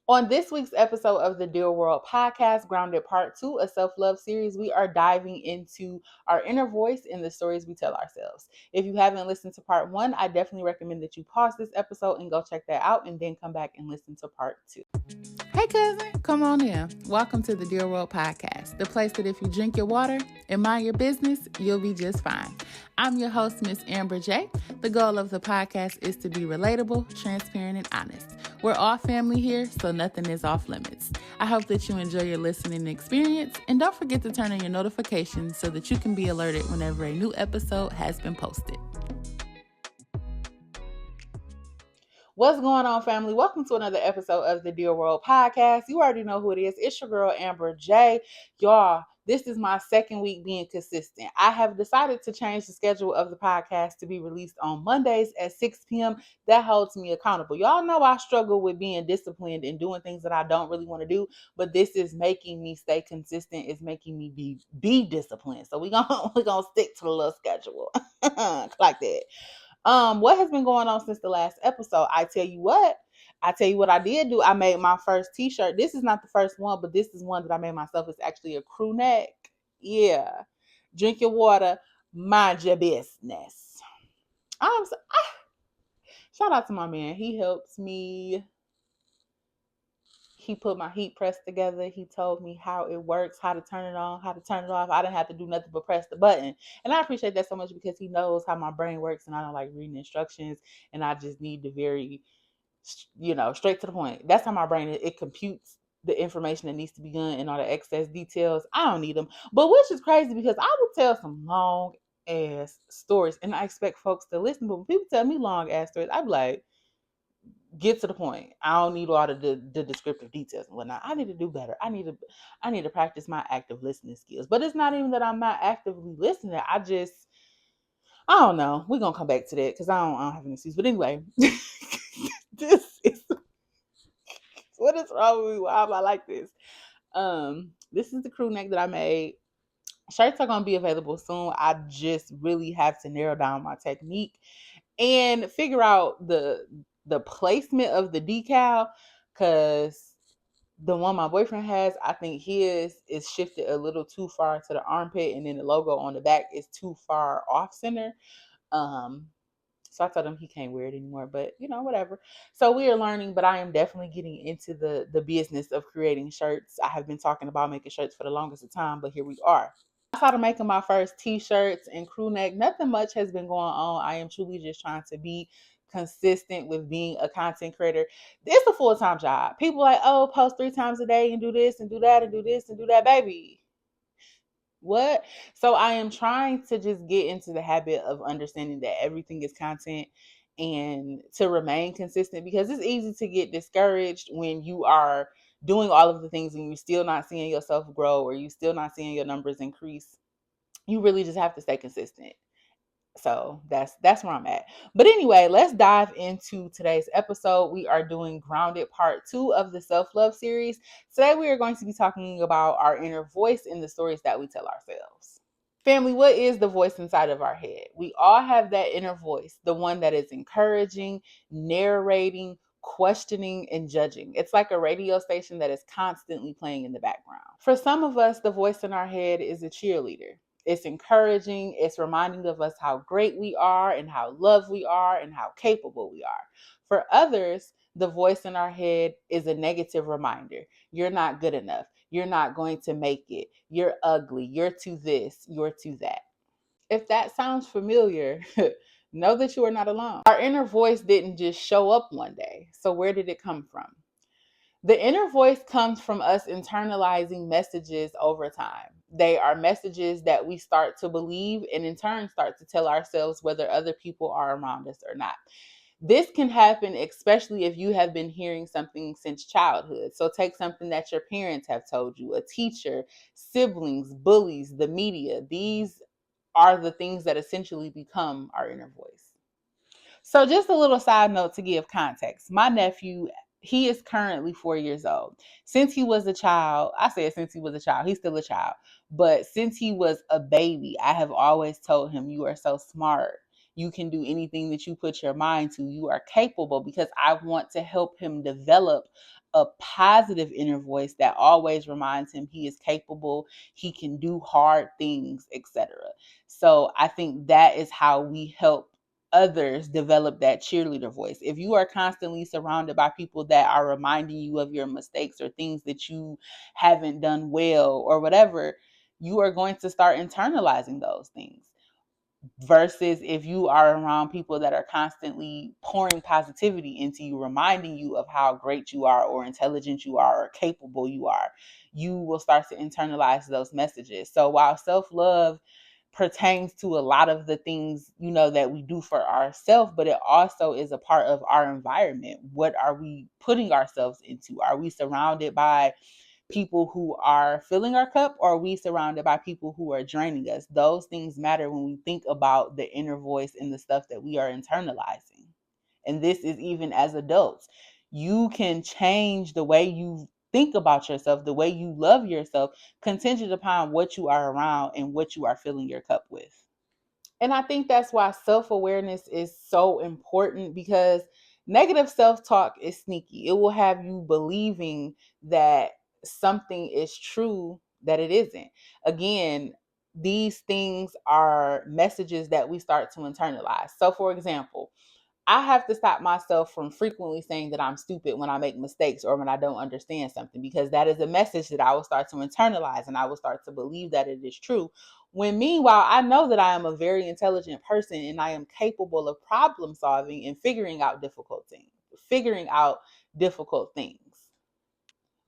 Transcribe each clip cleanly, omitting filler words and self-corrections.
On this week's episode of the Dear World podcast, Grounded Part 2, a self-love series, we are diving into our inner voice and the stories we tell ourselves. If you haven't listened to Part 1, I definitely recommend that you pause this episode and go check that out and then come back and listen to Part 2. Hey cousin, come on in. Welcome to the Dear World podcast, the place that if you drink your water and mind your business, you'll be just fine. I'm your host, Miss Amber J. The goal of the podcast is to be relatable, transparent, and honest. We're all family here, so nothing is off limits. I hope that you enjoy your listening experience, and don't forget to turn on your notifications so that you can be alerted whenever a new episode has been posted. What's going on, family? Welcome to another episode of the Dear World podcast. You already know who it is. It's your girl, Amber J. Y'all, this is my second week being consistent. I have decided to change the schedule of the podcast to be released on Mondays at 6 p.m. That holds me accountable. Y'all know I struggle with being disciplined and doing things that I don't really want to do, but this is making me stay consistent. It's making me be disciplined. So we're gonna stick to the little schedule. Like that. What has been going on since the last episode? I tell you what I did do. I made my first t-shirt. This is not the first one, but this is one that I made myself. It's actually a crew neck. Yeah. Drink your water, mind your business. Shout out to my man. He helps me. He put my heat press together. He told me how it works, how to turn it on, how to turn it off. I didn't have to do nothing but press the button. And I appreciate that so much because he knows how my brain works and I don't like reading instructions. And I just need to straight to the point. That's how my brain, it computes the information that needs to be done and all the excess details. I don't need them. But which is crazy because I will tell some long ass stories and I expect folks to listen. But when people tell me long ass stories, I'm like, get to the point. I don't need a lot of the descriptive details and whatnot. I need to do better. I need to practice my active listening skills. But it's not even that I'm not actively listening. I don't know. We're gonna come back to that because I don't have any excuse. But anyway, this is what is wrong with me? Why am I like this? This is the crew neck that I made. Shirts are gonna be available soon. I just really have to narrow down my technique and figure out the placement of the decal, because the one my boyfriend has, I think his is shifted a little too far to the armpit, and then the logo on the back is too far off center. So I told him he can't wear it anymore, but whatever. So we are learning, but I am definitely getting into the business of creating shirts. I have been talking about making shirts for the longest of time, but here we are. Outside of making my first t-shirts and crew neck, nothing much has been going on. I am truly just trying to be consistent with being a content creator. It's a full-time job. People like, oh, post 3 times a day and do this and do that and do this and do that, baby. What? So I am trying to just get into the habit of understanding that everything is content and to remain consistent, because it's easy to get discouraged when you are doing all of the things and you're still not seeing yourself grow or you're still not seeing your numbers increase. You really just have to stay consistent. So that's where I'm at. But anyway, let's dive into today's episode. We are doing Grounded Part 2 of the Self-Love series. Today we are going to be talking about our inner voice and the stories that we tell ourselves. Family, what is the voice inside of our head? We all have that inner voice, the one that is encouraging, narrating, questioning, and judging. It's like a radio station that is constantly playing in the background. For some of us, the voice in our head is a cheerleader. It's encouraging. It's reminding of us how great we are and how loved we are and how capable we are. For others, the voice in our head is a negative reminder. You're not good enough. You're not going to make it. You're ugly. You're too this. You're too that. If that sounds familiar, know that you are not alone. Our inner voice didn't just show up one day. So where did it come from? The inner voice comes from us internalizing messages over time. They are messages that we start to believe and in turn start to tell ourselves whether other people are around us or not. This can happen especially if you have been hearing something since childhood. So take something that your parents have told you, a teacher, siblings, bullies, the media. These are the things that essentially become our inner voice. So just a little side note to give context. My nephew, he is currently 4 years old. Since he was a child, I said since he was a child, he's still a child. But since he was a baby, I have always told him, you are so smart. You can do anything that you put your mind to. You are capable, because I want to help him develop a positive inner voice that always reminds him he is capable, he can do hard things, etc. So I think that is how we help others develop that cheerleader voice. If you are constantly surrounded by people that are reminding you of your mistakes or things that you haven't done well or whatever, you are going to start internalizing those things. Versus if you are around people that are constantly pouring positivity into you, reminding you of how great you are or intelligent you are or capable you are, you will start to internalize those messages. So while self-love pertains to a lot of the things, that we do for ourselves, but it also is a part of our environment. What are we putting ourselves into? Are we surrounded by people who are filling our cup, or are we surrounded by people who are draining us? Those things matter when we think about the inner voice and the stuff that we are internalizing. And this is even as adults. You can change the way you think about yourself, the way you love yourself, contingent upon what you are around and what you are filling your cup with. And I think that's why self awareness is so important, because negative self talk is sneaky. It will have you believing that something is true that it isn't. Again, these things are messages that we start to internalize. So, for example, I have to stop myself from frequently saying that I'm stupid when I make mistakes or when I don't understand something, because that is a message that I will start to internalize and I will start to believe that it is true. When meanwhile, I know that I am a very intelligent person and I am capable of problem solving and figuring out difficult things.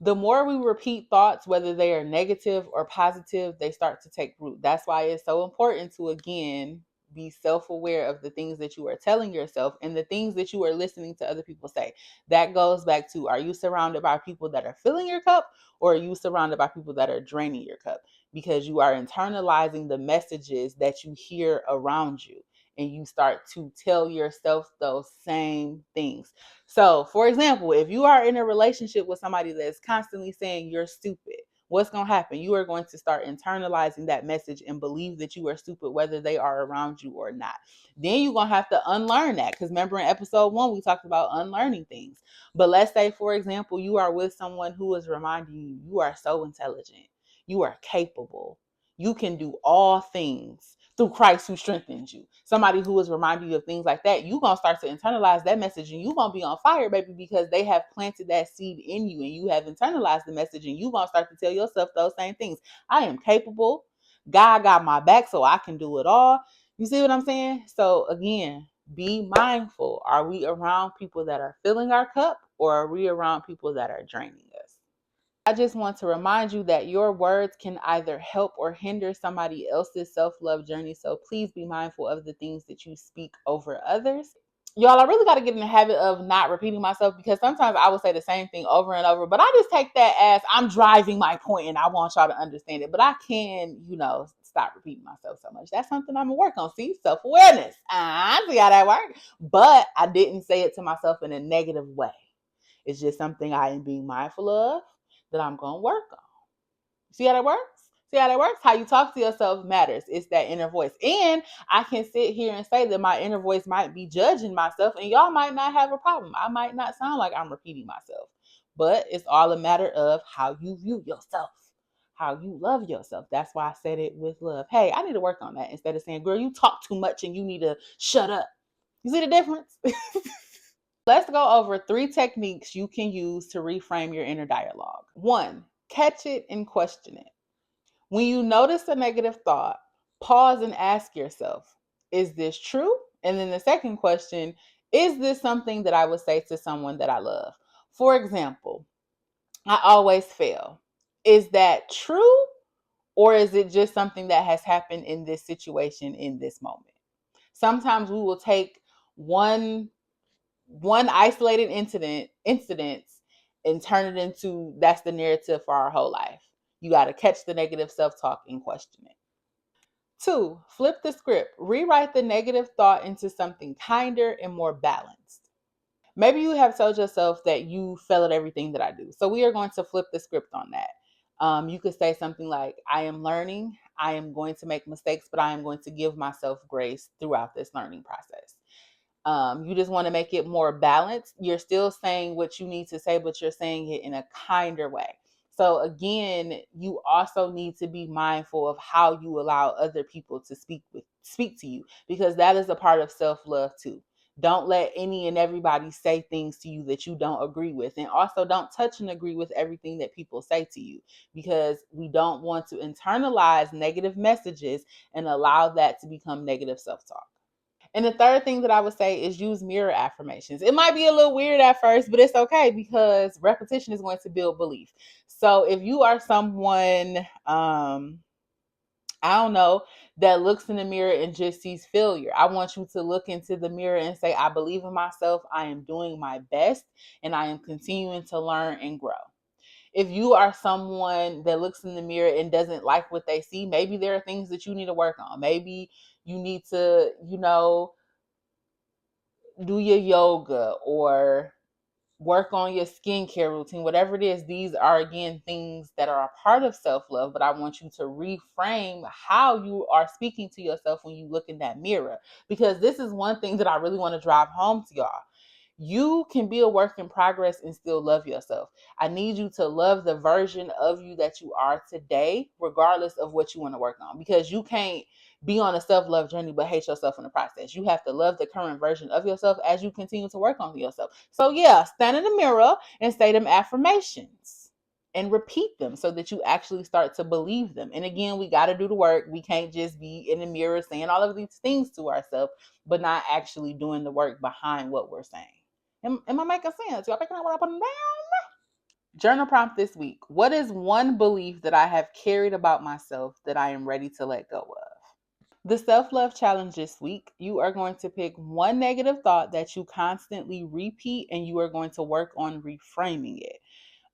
The more we repeat thoughts, whether they are negative or positive, they start to take root. That's why it's so important to, again, be self aware of the things that you are telling yourself and the things that you are listening to other people say. That goes back to, are you surrounded by people that are filling your cup, or are you surrounded by people that are draining your cup? Because you are internalizing the messages that you hear around you, and you start to tell yourself those same things. So, for example, if you are in a relationship with somebody that's constantly saying you're stupid, what's going to happen? You are going to start internalizing that message and believe that you are stupid, whether they are around you or not. Then you're going to have to unlearn that, because remember in episode 1, we talked about unlearning things. But let's say, for example, you are with someone who is reminding you, you are so intelligent, you are capable, you can do all things through Christ who strengthens you. Somebody who is reminding you of things like that, you're going to start to internalize that message and you're going to be on fire, baby, because they have planted that seed in you and you have internalized the message, and you're going to start to tell yourself those same things. I am capable. God got my back, so I can do it all. You see what I'm saying? So again, be mindful. Are we around people that are filling our cup, or are we around people that are draining us? I just want to remind you that your words can either help or hinder somebody else's self love journey. So please be mindful of the things that you speak over others. Y'all, I really got to get in the habit of not repeating myself, because sometimes I will say the same thing over and over, but I just take that as I'm driving my point and I want y'all to understand it. But I can, stop repeating myself so much. That's something I'm going to work on. See, self awareness. I see how that works. But I didn't say it to myself in a negative way. It's just something I am being mindful of that I'm going to work on. See how that works? See how that works? How you talk to yourself matters. It's that inner voice. And I can sit here and say that my inner voice might be judging myself, and y'all might not have a problem. I might not sound like I'm repeating myself. But it's all a matter of how you view yourself, how you love yourself. That's why I said it with love. Hey, I need to work on that, instead of saying, girl, you talk too much and you need to shut up. You see the difference? Let's go over 3 techniques you can use to reframe your inner dialogue. 1, catch it and question it. When you notice a negative thought, pause and ask yourself, is this true? And then the second question, is this something that I would say to someone that I love? For example, I always fail. Is that true? Or is it just something that has happened in this situation in this moment? Sometimes we will take one isolated incidents and turn it into, that's the narrative for our whole life. You got to catch the negative self-talk and question it. 2, flip the script. Rewrite the negative thought into something kinder and more balanced. Maybe you have told yourself that you fail at everything that I do. So we are going to flip the script on that. You could say something like, I am learning. I am going to make mistakes, but I am going to give myself grace throughout this learning process. You just want to make it more balanced. You're still saying what you need to say, but you're saying it in a kinder way. So again, you also need to be mindful of how you allow other people to speak to you, because that is a part of self-love too. Don't let any and everybody say things to you that you don't agree with. And also don't touch and agree with everything that people say to you, because we don't want to internalize negative messages and allow that to become negative self-talk. And the third thing that I would say is use mirror affirmations. It might be a little weird at first, but it's okay, because repetition is going to build belief. So if you are someone, I don't know, that looks in the mirror and just sees failure, I want you to look into the mirror and say, I believe in myself, I am doing my best, and I am continuing to learn and grow. If you are someone that looks in the mirror and doesn't like what they see, maybe there are things that you need to work on. Maybe you need to, do your yoga or work on your skincare routine, whatever it is. These are, again, things that are a part of self-love, but I want you to reframe how you are speaking to yourself when you look in that mirror, because this is one thing that I really want to drive home to y'all. You can be a work in progress and still love yourself. I need you to love the version of you that you are today, regardless of what you want to work on, because you can't be on a self-love journey but hate yourself in the process. You have to love the current version of yourself as you continue to work on yourself. So yeah, stand in the mirror and say them affirmations and repeat them so that you actually start to believe them. And again, we got to do the work. We can't just be in the mirror saying all of these things to ourselves, but not actually doing the work behind what we're saying. Am I making sense? Y'all picking up what I'm putting down? Journal prompt this week. What is one belief that I have carried about myself that I am ready to let go of? The self-love challenge this week, you are going to pick one negative thought that you constantly repeat, and you are going to work on reframing it.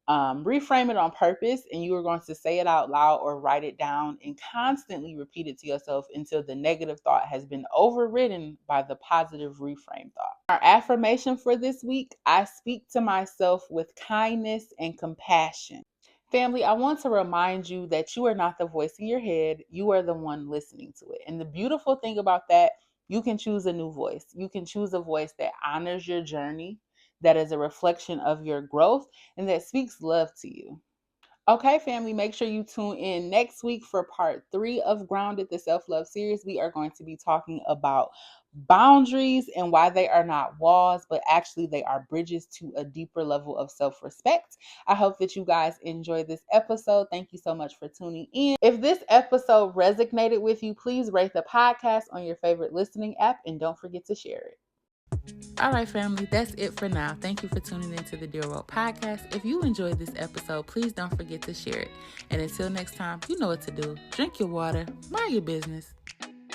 Reframe it on purpose, and you are going to say it out loud or write it down and constantly repeat it to yourself until the negative thought has been overridden by the positive reframe thought. Our affirmation for this week: I speak to myself with kindness and compassion. Family, I want to remind you that you are not the voice in your head. You are the one listening to it. And the beautiful thing about that, you can choose a new voice. You can choose a voice that honors your journey, that is a reflection of your growth, and that speaks love to you. Okay, family, make sure you tune in next week for part 3 of Grounded, the self-love series. We are going to be talking about boundaries and why they are not walls, but actually they are bridges to a deeper level of self-respect. I hope that you guys enjoyed this episode. Thank you so much for tuning in. If this episode resonated with you, please rate the podcast on your favorite listening app, and don't forget to share it. All right, family, that's it for now. Thank you for tuning into the Dear World podcast. If you enjoyed this episode, please don't forget to share it. And until next time, you know what to do. Drink your water, mind your business.